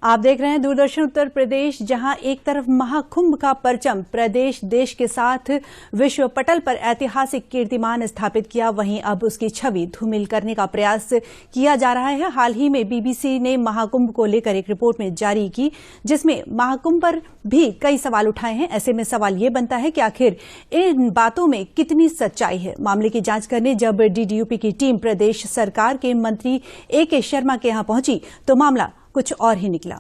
आप देख रहे हैं दूरदर्शन उत्तर प्रदेश, जहां एक तरफ महाकुंभ का परचम प्रदेश देश के साथ विश्व पटल पर ऐतिहासिक कीर्तिमान स्थापित किया, वहीं अब उसकी छवि धूमिल करने का प्रयास किया जा रहा है। हाल ही में बीबीसी ने महाकुंभ को लेकर एक रिपोर्ट में जारी की, जिसमें महाकुंभ पर भी कई सवाल उठाए हैं। ऐसे में सवाल ये बनता है कि आखिर इन बातों में कितनी सच्चाई है। मामले की जांच करने जब डीडीयूपी की टीम प्रदेश सरकार के मंत्री AK शर्मा के यहां पहुंची तो मामला कुछ और ही निकला।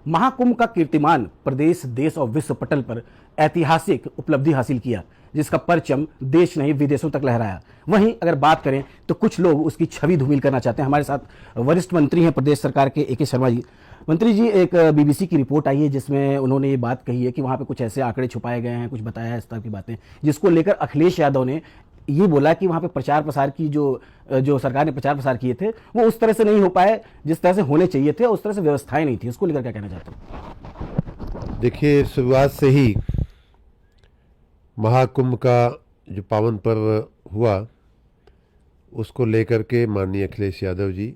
महाकुंभ का कीर्तिमान प्रदेश देश और विश्व पटल पर ऐतिहासिक उपलब्धि हासिल किया, जिसका परचम देश नहीं विदेशों तक लहराया। वहीं अगर बात करें तो कुछ लोग उसकी छवि धूमिल करना चाहते हैं। हमारे साथ वरिष्ठ मंत्री हैं प्रदेश सरकार के AK शर्मा जी। मंत्री जी, एक बीबीसी की रिपोर्ट आई है जिसमें उन्होंने ये बात कही है कि वहां पे कुछ ऐसे आंकड़े छुपाए गए हैं, कुछ बताया है इस तरह की बातें, जिसको लेकर अखिलेश यादव ने ये बोला कि वहां पे प्रचार प्रसार की जो सरकार ने प्रचार प्रसार किए थे वो उस तरह से नहीं हो पाए जिस तरह से होने चाहिए थे, उस तरह से व्यवस्थाएं नहीं थी। उसको लेकर क्या कहना चाहते हैं? देखिए, शुरुआत से ही महाकुंभ का जो पावन पर्व हुआ उसको लेकर के माननीय अखिलेश यादव जी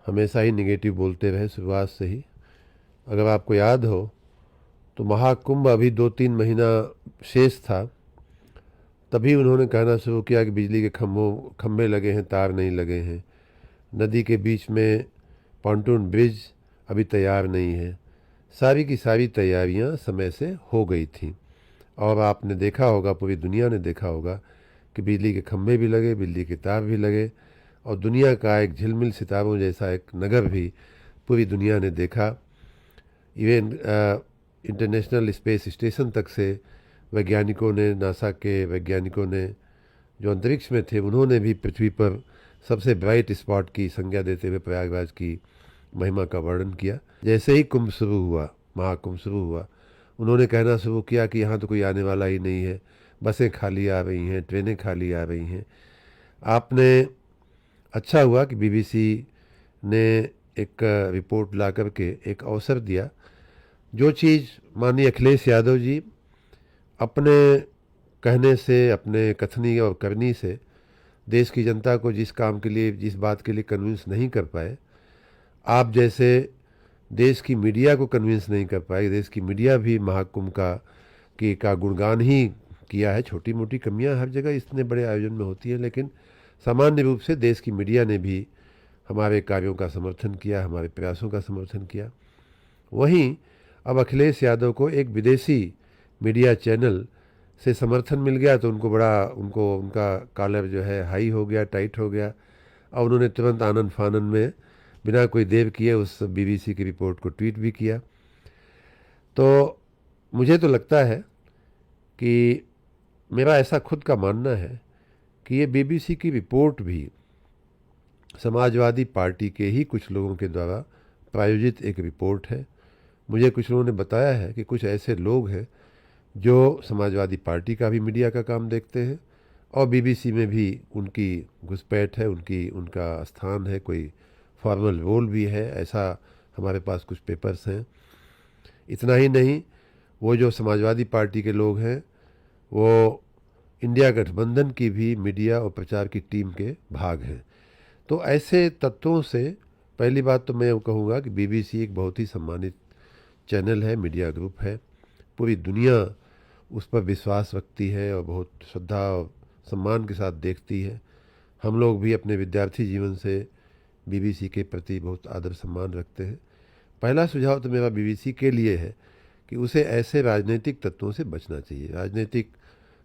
हमेशा ही निगेटिव बोलते रहे शुरुआत से ही। अगर आपको याद हो तो महाकुंभ अभी 2-3 महीना शेष था, तभी उन्होंने कहना शुरू किया कि बिजली के खंभे लगे हैं, तार नहीं लगे हैं, नदी के बीच में पॉन्टून ब्रिज अभी तैयार नहीं है। सारी की सारी तैयारियां समय से हो गई थीं और आपने देखा होगा, पूरी दुनिया ने देखा होगा कि बिजली के खंभे भी लगे, बिजली के तार भी लगे और दुनिया का एक झिलमिल सितारों जैसा एक नगर भी पूरी दुनिया ने देखा। इवन इंटरनेशनल स्पेस स्टेशन तक से वैज्ञानिकों ने, नासा के वैज्ञानिकों ने जो अंतरिक्ष में थे, उन्होंने भी पृथ्वी पर सबसे ब्राइट स्पॉट की संज्ञा देते हुए प्रयागराज की महिमा का वर्णन किया। जैसे ही कुंभ शुरू हुआ, महाकुंभ शुरू हुआ, उन्होंने कहना शुरू किया कि यहाँ तो कोई आने वाला ही नहीं है, बसें खाली आ रही हैं, ट्रेनें खाली आ रही हैं। आपने अच्छा हुआ कि बीबीसी ने एक रिपोर्ट ला करके एक अवसर दिया। जो चीज़ माननीय अखिलेश यादव जी अपने कहने से, अपने कथनी और करनी से देश की जनता को जिस काम के लिए, जिस बात के लिए कन्विंस नहीं कर पाए, आप जैसे देश की मीडिया को कन्विंस नहीं कर पाए। देश की मीडिया भी महाकुंभ का गुणगान ही किया है। छोटी मोटी कमियां हर जगह इतने बड़े आयोजन में होती हैं, लेकिन सामान्य रूप से देश की मीडिया ने भी हमारे कार्यों का समर्थन किया, हमारे प्रयासों का समर्थन किया। वहीं अब अखिलेश यादव को एक विदेशी मीडिया चैनल से समर्थन मिल गया तो उनका कॉलर जो है हाई हो गया, टाइट हो गया और उन्होंने तुरंत आनन फानन में बिना कोई देर किए उस बीबीसी की रिपोर्ट को ट्वीट भी किया। तो मुझे तो लगता है कि मेरा ऐसा खुद का मानना है कि ये बीबीसी की रिपोर्ट भी समाजवादी पार्टी के ही कुछ लोगों के द्वारा प्रायोजित एक रिपोर्ट है। मुझे कुछ लोगों ने बताया है कि कुछ ऐसे लोग हैं जो समाजवादी पार्टी का भी मीडिया का काम देखते हैं और बीबीसी में भी उनकी घुसपैठ है, उनका स्थान है, कोई फॉर्मल रोल भी है। ऐसा हमारे पास कुछ पेपर्स हैं। इतना ही नहीं, वो जो समाजवादी पार्टी के लोग हैं वो इंडिया गठबंधन की भी मीडिया और प्रचार की टीम के भाग हैं। तो ऐसे तत्वों से पहली बात तो मैं कहूँगा कि बीबीसी एक बहुत ही सम्मानित चैनल है, मीडिया ग्रुप है। पूरी दुनिया उस पर विश्वास रखती है और बहुत श्रद्धा और सम्मान के साथ देखती है। हम लोग भी अपने विद्यार्थी जीवन से बीबीसी के प्रति बहुत आदर सम्मान रखते हैं। पहला सुझाव तो मेरा बीबीसी के लिए है कि उसे ऐसे राजनीतिक तत्वों से बचना चाहिए। राजनीतिक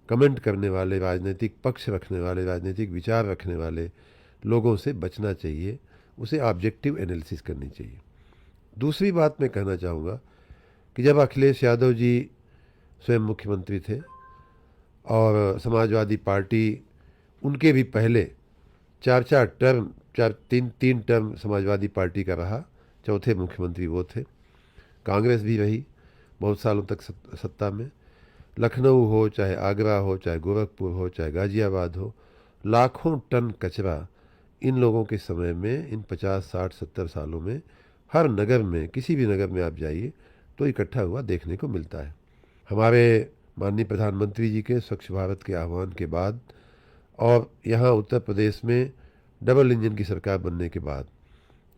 कमेंट करने वाले, राजनीतिक पक्ष रखने वाले, राजनीतिक विचार रखने वाले लोगों से बचना चाहिए। उसे ऑब्जेक्टिव एनालिसिस करनी चाहिए। दूसरी बात मैं कहना चाहूँगा कि जब अखिलेश यादव जी स्वयं मुख्यमंत्री थे और समाजवादी पार्टी, उनके भी पहले तीन टर्म समाजवादी पार्टी का रहा, चौथे मुख्यमंत्री वो थे। कांग्रेस भी रही बहुत सालों तक सत्ता में। लखनऊ हो, चाहे आगरा हो, चाहे गोरखपुर हो, चाहे गाजियाबाद हो, लाखों टन कचरा इन लोगों के समय में, इन 50, 60, 70 सालों में हर नगर में, किसी भी नगर में आप जाइए तो इकट्ठा हुआ देखने को मिलता है। हमारे माननीय प्रधानमंत्री जी के स्वच्छ भारत के आह्वान के बाद और यहाँ उत्तर प्रदेश में डबल इंजन की सरकार बनने के बाद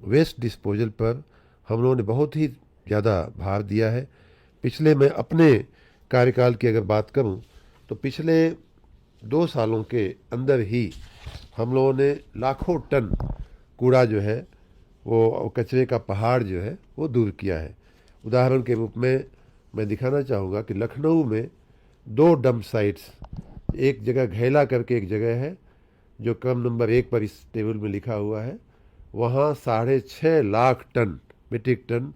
वेस्ट डिस्पोजल पर हम लोगों ने बहुत ही ज़्यादा भार दिया है। पिछले मैं अपने कार्यकाल की अगर बात करूं तो पिछले 2 सालों के अंदर ही हम लोगों ने लाखों टन कूड़ा जो है वो कचरे का पहाड़ जो है वो दूर किया है। उदाहरण के रूप में मैं दिखाना चाहूँगा कि लखनऊ में 2 डंप साइट्स, एक जगह घेला करके एक जगह है जो क्रम नंबर 1 पर इस टेबल में लिखा हुआ है, वहाँ 6.5 लाख टन मीट्रिक टन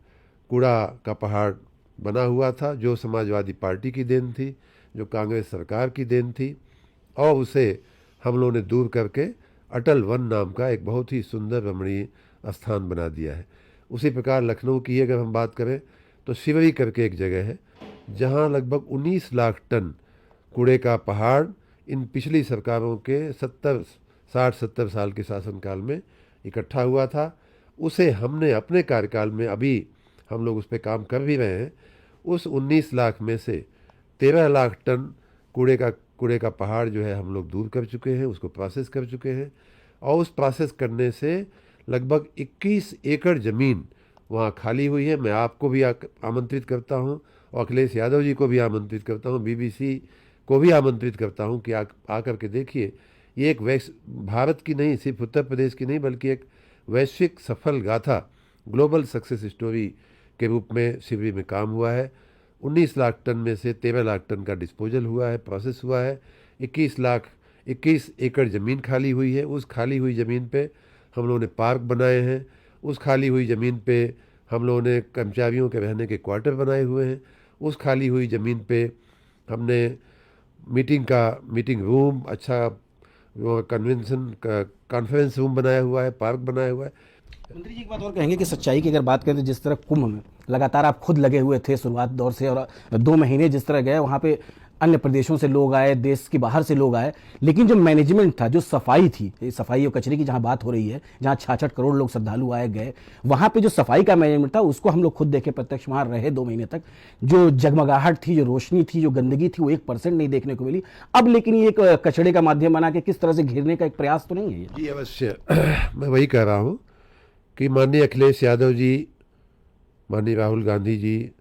कूड़ा का पहाड़ बना हुआ था, जो समाजवादी पार्टी की देन थी, जो कांग्रेस सरकार की देन थी, और उसे हम लोगों ने दूर करके अटल वन नाम का एक बहुत ही सुंदर रमणीय स्थान बना दिया है। उसी प्रकार लखनऊ की अगर हम बात करें तो शिवरी करके एक जगह है जहां लगभग 19 लाख टन कूड़े का पहाड़ इन पिछली सरकारों के 60-70 साल के शासनकाल में इकट्ठा हुआ था। उसे हमने अपने कार्यकाल में, अभी हम लोग उस पर काम कर भी रहे हैं, उस 19 लाख में से 13 लाख टन कूड़े का पहाड़ जो है हम लोग दूर कर चुके हैं, उसको प्रोसेस कर चुके हैं। और उस प्रोसेस करने से लगभग 21 एकड़ ज़मीन वहाँ खाली हुई है। मैं आपको भी आमंत्रित करता हूँ और अखिलेश यादव जी को भी आमंत्रित करता हूँ, बीबीसी को भी आमंत्रित करता हूँ कि आकर के देखिए। ये एक भारत की नहीं, सिर्फ उत्तर प्रदेश की नहीं, बल्कि एक वैश्विक सफल गाथा, ग्लोबल सक्सेस स्टोरी के रूप में शिवरी में काम हुआ है। 19 लाख टन में से 13 लाख टन का डिस्पोजल हुआ है, प्रोसेस हुआ है। 21 एकड़ ज़मीन खाली हुई है। उस खाली हुई ज़मीन पे हम लोगों ने पार्क बनाए हैं। उस खाली हुई ज़मीन पे हम लोगों ने कर्मचारियों के रहने के क्वार्टर बनाए हुए हैं। उस खाली हुई ज़मीन पे हमने मीटिंग रूम, अच्छा कॉन्फ्रेंस रूम बनाया हुआ है, पार्क बनाया हुआ है। मंत्री जी एक बात और कहेंगे कि सच्चाई की अगर बात करें तो जिस तरह कुंभ में लगातार आप खुद लगे हुए थे शुरुआत दौर से, और 2 महीने जिस तरह गए वहाँ पे अन्य प्रदेशों से लोग आए, देश के बाहर से लोग आए, लेकिन जो मैनेजमेंट था, जो सफाई थी, सफाई और कचरे की जहाँ बात हो रही है, जहाँ 66 करोड़ लोग श्रद्धालु आए गए, वहाँ पे जो सफाई का मैनेजमेंट था उसको हम लोग खुद देखे, प्रत्यक्ष वहाँ रहे 2 महीने तक। जो जगमगाहट थी, जो रोशनी थी, जो गंदगी थी, वो 1% नहीं देखने को मिली। अब लेकिन ये एक कचड़े का माध्यम बना के किस तरह से घेरने का एक प्रयास तो नहीं है ये? जी अवश्य, मैं वही कह रहा हूँ कि माननीय अखिलेश यादव जी, माननीय राहुल गांधी जी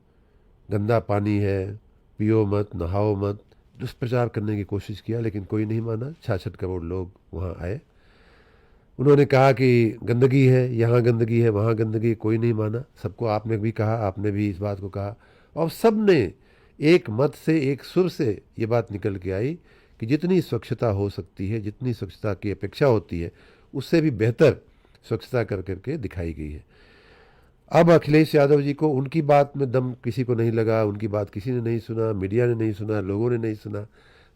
गंदा पानी है, पियो मत, नहाओ मत, दुष्प्रचार करने की कोशिश किया, लेकिन कोई नहीं माना। 66 करोड़ लोग वहाँ आए। उन्होंने कहा कि गंदगी है, यहाँ गंदगी है, वहाँ गंदगी, कोई नहीं माना। सबको आपने भी कहा, आपने भी इस बात को कहा, और सब ने एक मत से, एक सुर से ये बात निकल के आई कि जितनी स्वच्छता हो सकती है, जितनी स्वच्छता की अपेक्षा होती है, उससे भी बेहतर स्वच्छता कर करके दिखाई गई है। अब अखिलेश यादव जी को उनकी बात में दम किसी को नहीं लगा, उनकी बात किसी ने नहीं सुना, मीडिया ने नहीं सुना, लोगों ने नहीं सुना,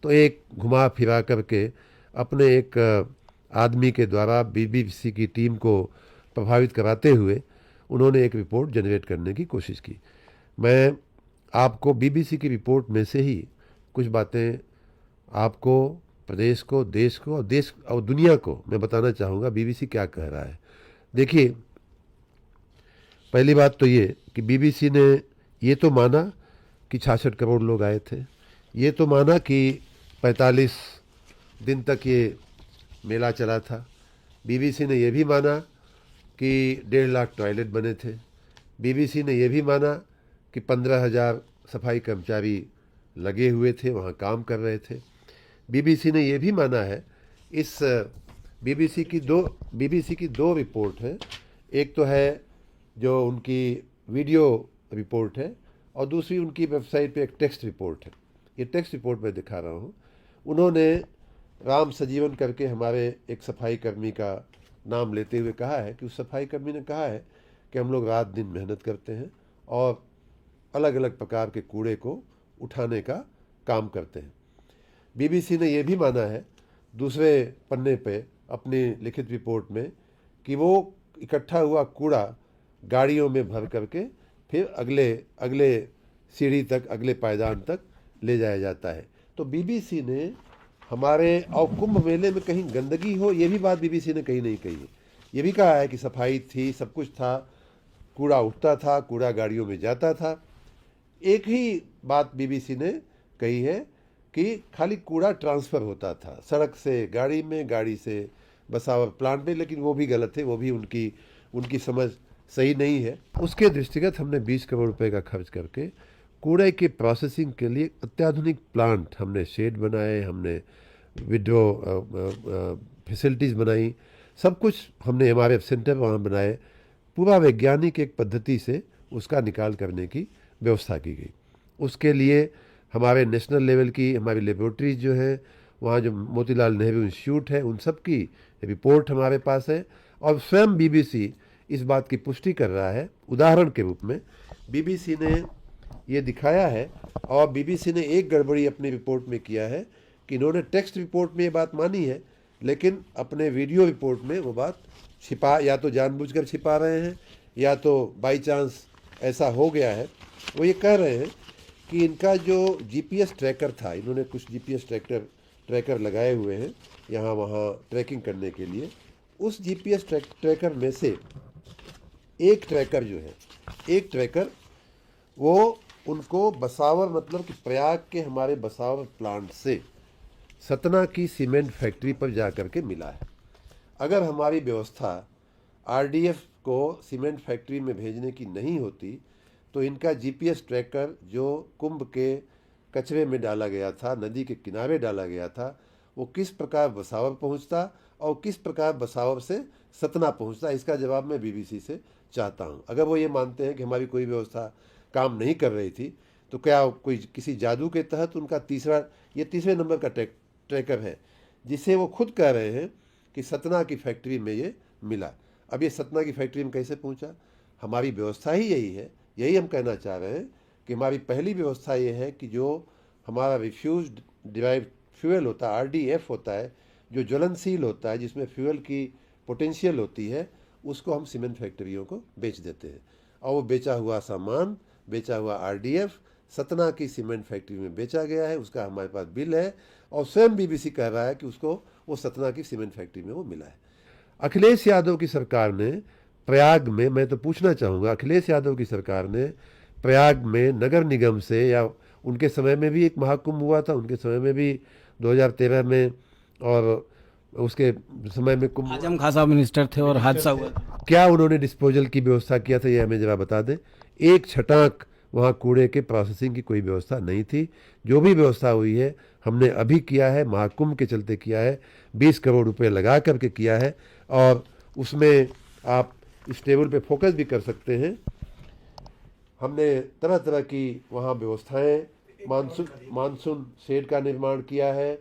तो एक घुमा फिरा करके अपने एक आदमी के द्वारा बीबीसी की टीम को प्रभावित कराते हुए उन्होंने एक रिपोर्ट जनरेट करने की कोशिश की। मैं आपको बीबीसी की रिपोर्ट में से ही कुछ बातें आपको, प्रदेश को, देश को और दुनिया को मैं बताना चाहूँगा बीबीसी क्या कह रहा है। देखिए, पहली बात तो ये कि बीबीसी ने ये तो माना कि 66 करोड़ लोग आए थे, ये तो माना कि 45 दिन तक ये मेला चला था। बीबीसी ने ये भी माना कि 1.5 लाख टॉयलेट बने थे। बीबीसी ने ये भी माना कि 15,000 सफाई कर्मचारी लगे हुए थे, वहाँ काम कर रहे थे। बीबीसी ने ये भी माना है, इस बीबीसी की दो रिपोर्ट हैं। एक तो है जो उनकी वीडियो रिपोर्ट है, और दूसरी उनकी वेबसाइट पे एक टेक्स्ट रिपोर्ट है। ये टेक्स्ट रिपोर्ट मैं दिखा रहा हूँ। उन्होंने राम सजीवन करके हमारे एक सफाई कर्मी का नाम लेते हुए कहा है कि उस सफाई कर्मी ने कहा है कि हम लोग रात दिन मेहनत करते हैं और अलग अलग प्रकार के कूड़े को उठाने का काम करते हैं। बीबीसी ने यह भी माना है दूसरे पन्ने पे अपनी लिखित रिपोर्ट में कि वो इकट्ठा हुआ कूड़ा गाड़ियों में भर करके फिर अगले सीढ़ी तक, अगले पायदान तक ले जाया जाता है। तो बीबीसी ने हमारे और कुंभ मेले में कहीं गंदगी हो, ये भी बात बीबीसी ने कहीं नहीं कही है। ये भी कहा है कि सफाई थी, सब कुछ था, कूड़ा उठता था, कूड़ा गाड़ियों में जाता था। एक ही बात बीबीसी ने कही है कि खाली कूड़ा ट्रांसफ़र होता था सड़क से गाड़ी में, गाड़ी से बसावर प्लांट में, लेकिन वो भी गलत है। वो भी उनकी समझ सही नहीं है। उसके दृष्टिगत हमने 20 करोड़ रुपए का खर्च करके कूड़े के प्रोसेसिंग के लिए अत्याधुनिक प्लांट, हमने शेड बनाए, हमने विड्रो फैसिलिटीज़ बनाई, सब कुछ हमने MRF सेंटर वहाँ बनाए, पूरा वैज्ञानिक एक पद्धति से उसका निकाल करने की व्यवस्था की गई। उसके लिए हमारे नेशनल लेवल की हमारी लेबोरेटरीज जो है, वहाँ जो मोतीलाल नेहरू इंस्टीट्यूट है, उन सब की रिपोर्ट हमारे पास है। और स्वयं BBC इस बात की पुष्टि कर रहा है। उदाहरण के रूप में BBC ने ये दिखाया है, और BBC ने एक गड़बड़ी अपनी रिपोर्ट में किया है कि इन्होंने टेक्स्ट रिपोर्ट में ये बात मानी है, लेकिन अपने वीडियो रिपोर्ट में वो बात छिपा, या तो जानबूझकर छिपा रहे हैं या तो बाई चांस ऐसा हो गया है। वो ये कह रहे हैं कि इनका जो GPS ट्रैकर था, इन्होंने कुछ GPS ट्रैकर लगाए हुए हैं यहाँ वहाँ ट्रैकिंग करने के लिए। उस GPS ट्रैकर में से एक ट्रैकर वो उनको बसावर, मतलब कि प्रयाग के हमारे बसावर प्लांट से सतना की सीमेंट फैक्ट्री पर जा कर के मिला है। अगर हमारी व्यवस्था RDF को सीमेंट फैक्ट्री में भेजने की नहीं होती तो इनका GPS ट्रैकर जो कुंभ के कचरे में डाला गया था, नदी के किनारे डाला गया था, वो किस प्रकार बसावर पहुंचता और किस प्रकार बसावर से सतना पहुंचता, इसका जवाब मैं BBC से चाहता हूं। अगर वो ये मानते हैं कि हमारी कोई व्यवस्था काम नहीं कर रही थी, तो क्या कोई किसी जादू के तहत उनका तीसरे नंबर का ट्रैकर है, जिसे वो खुद कह रहे हैं कि सतना की फैक्ट्री में ये मिला। अब ये सतना की फैक्ट्री में कैसे पहुंचा? हमारी व्यवस्था ही यही है। यही हम कहना चाह रहे हैं कि हमारी पहली व्यवस्था ये है कि जो हमारा रिफ्यूज डिराइव फ्यूल होता है, RDF होता है, जो ज्वलनशील होता है, जिसमें फ्यूल की पोटेंशियल होती है, उसको हम सीमेंट फैक्ट्रियों को बेच देते हैं। और वो बेचा हुआ सामान, बेचा हुआ RDF सतना की सीमेंट फैक्ट्री में बेचा गया है। उसका हमारे पास बिल है, और स्वयं BBC कह रहा है कि उसको वो सतना की सीमेंट फैक्ट्री में वो मिला है। अखिलेश यादव की सरकार ने प्रयाग में, मैं तो पूछना चाहूँगा, अखिलेश यादव की सरकार ने प्रयाग में नगर निगम से, या उनके समय में भी एक महाकुंभ हुआ था, उनके समय में भी 2013 में, और उसके समय में कुंभ, आजम खान साहब मिनिस्टर थे और हादसा हुआ। क्या उन्होंने डिस्पोजल की व्यवस्था किया था, ये हमें जरा बता दें। एक छटाक वहाँ कूड़े के प्रोसेसिंग की कोई व्यवस्था नहीं थी। जो भी व्यवस्था हुई है हमने अभी किया है, महाकुंभ के चलते किया है, 20 करोड़ रुपए लगा करके किया है। और उसमें आप इस टेबल पे फोकस भी कर सकते हैं। हमने तरह तरह की वहाँ व्यवस्थाएं, मानसून शेड का निर्माण किया है,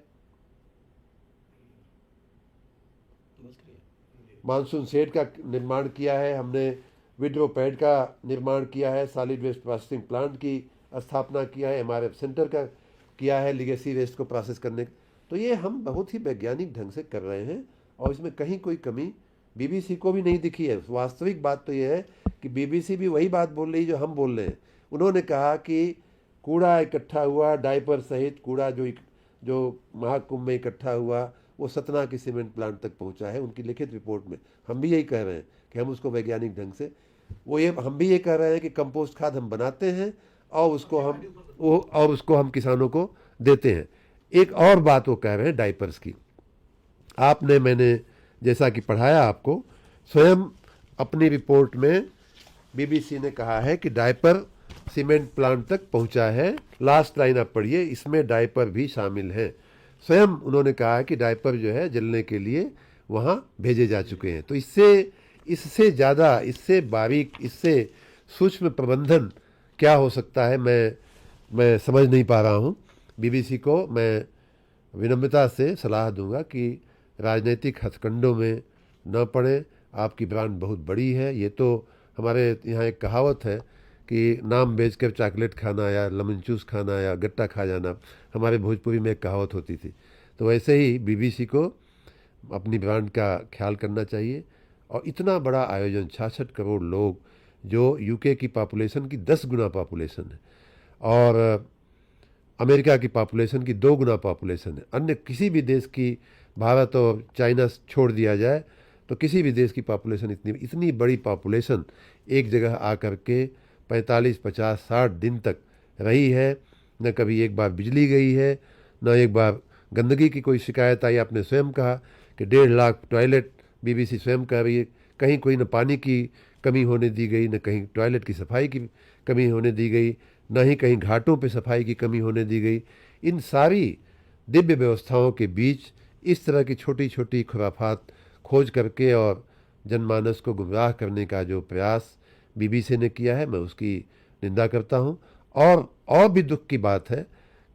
मानसून शेड का निर्माण किया है, हमने विड्रो पैड का निर्माण किया है, सॉलिड वेस्ट प्रोसेसिंग प्लांट की स्थापना किया है, MRF सेंटर का किया है लिगेसी वेस्ट को प्रोसेस करने। तो ये हम बहुत ही वैज्ञानिक ढंग से कर रहे हैं, और इसमें कहीं कोई कमी BBC को भी नहीं दिखी है। वास्तविक बात तो ये है कि BBC भी वही बात बोल रही जो हम बोल रहे हैं। उन्होंने कहा कि कूड़ा इकट्ठा हुआ, डायपर सहित कूड़ा जो महाकुंभ में इकट्ठा हुआ, वो सतना की सीमेंट प्लांट तक पहुंचा है। उनकी लिखित रिपोर्ट में हम भी यही कह रहे हैं कि हम उसको वैज्ञानिक ढंग से, हम भी ये कह रहे हैं कि कंपोस्ट खाद हम बनाते हैं और उसको हम किसानों को देते हैं। एक और बात वो कह रहे हैं डायपर्स की। मैंने जैसा कि पढ़ाया आपको, स्वयं अपनी रिपोर्ट में BBC ने कहा है कि डायपर सीमेंट प्लांट तक पहुंचा है। लास्ट लाइन आप पढ़िए, इसमें डायपर भी शामिल है। स्वयं उन्होंने कहा है कि डायपर जो है जलने के लिए वहाँ भेजे जा चुके हैं। तो इससे ज़्यादा, इससे बारीक, इससे सूक्ष्म प्रबंधन क्या हो सकता है, मैं समझ नहीं पा रहा हूँ। BBC को मैं विनम्रता से सलाह दूंगा कि राजनीतिक हथकंडों में न पड़े। आपकी ब्रांड बहुत बड़ी है। ये तो हमारे यहाँ एक कहावत है कि नाम बेचकर चॉकलेट खाना या लेमन जूस खाना या गट्टा खा जाना, हमारे भोजपुरी में एक कहावत होती थी। तो वैसे ही BBC को अपनी ब्रांड का ख्याल करना चाहिए। और इतना बड़ा आयोजन, 66 करोड़ लोग, जो UK की पॉपुलेशन की 10 गुना पॉपुलेशन है, और अमेरिका की पॉपुलेशन की 2 गुना पॉपुलेशन है। अन्य किसी भी देश की, भारत और चाइना छोड़ दिया जाए तो किसी भी देश की पॉपुलेशन इतनी बड़ी पॉपुलेशन एक जगह आकर के 45, 50, 60 दिन तक रही है। न कभी एक बार बिजली गई है, न एक बार गंदगी की कोई शिकायत आई। आपने स्वयं कहा कि 1.5 लाख टॉयलेट, BBC स्वयं कह रही है, कहीं कोई न पानी की कमी होने दी गई, न कहीं टॉयलेट की सफाई की कमी होने दी गई, न ही कहीं घाटों पे सफाई की कमी होने दी गई। इन सारी दिव्य व्यवस्थाओं के बीच इस तरह की छोटी छोटी खुराफात खोज करके और जनमानस को गुमराह करने का जो प्रयास बीबीसी ने किया है, मैं उसकी निंदा करता हूँ। और भी दुख की बात है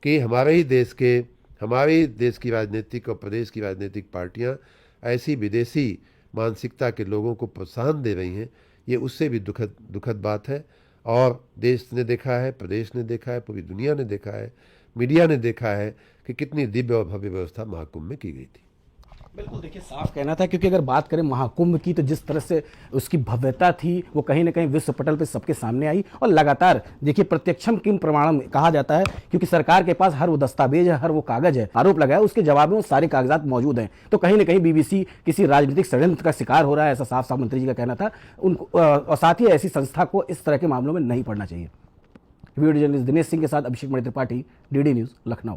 कि हमारे देश की राजनीतिक और प्रदेश की राजनीतिक पार्टियाँ ऐसी विदेशी मानसिकता के लोगों को प्रोत्साहन दे रही हैं। ये उससे भी दुखद बात है। और देश ने देखा है, प्रदेश ने देखा है, पूरी दुनिया ने देखा है, मीडिया ने देखा है कि कितनी दिव्य और भव्य व्यवस्था महाकुंभ में की गई थी। बिल्कुल, देखिए साफ कहना था, क्योंकि अगर बात करें महाकुंभ की तो जिस तरह से उसकी भव्यता थी वो कहीं ना कहीं विश्व पटल पे सबके सामने आई। और लगातार देखिए प्रत्यक्षम किम प्रमाणम कहा जाता है, क्योंकि सरकार के पास हर वो दस्तावेज है, हर वो कागज है, आरोप लगाया उसके जवाब में वो सारे कागजात मौजूद हैं। तो कहीं ना कहीं बीबीसी किसी राजनीतिक षड्यंत्र का शिकार हो रहा है, ऐसा साफ साफ मंत्री जी का कहना था। उनको और साथ ही ऐसी संस्था को इस तरह के मामलों में नहीं पड़ना चाहिए। वीडियो जर्नलिस्ट दिनेश सिंह के साथ अभिषेक मणि त्रिपाठी, डीडी न्यूज, लखनऊ।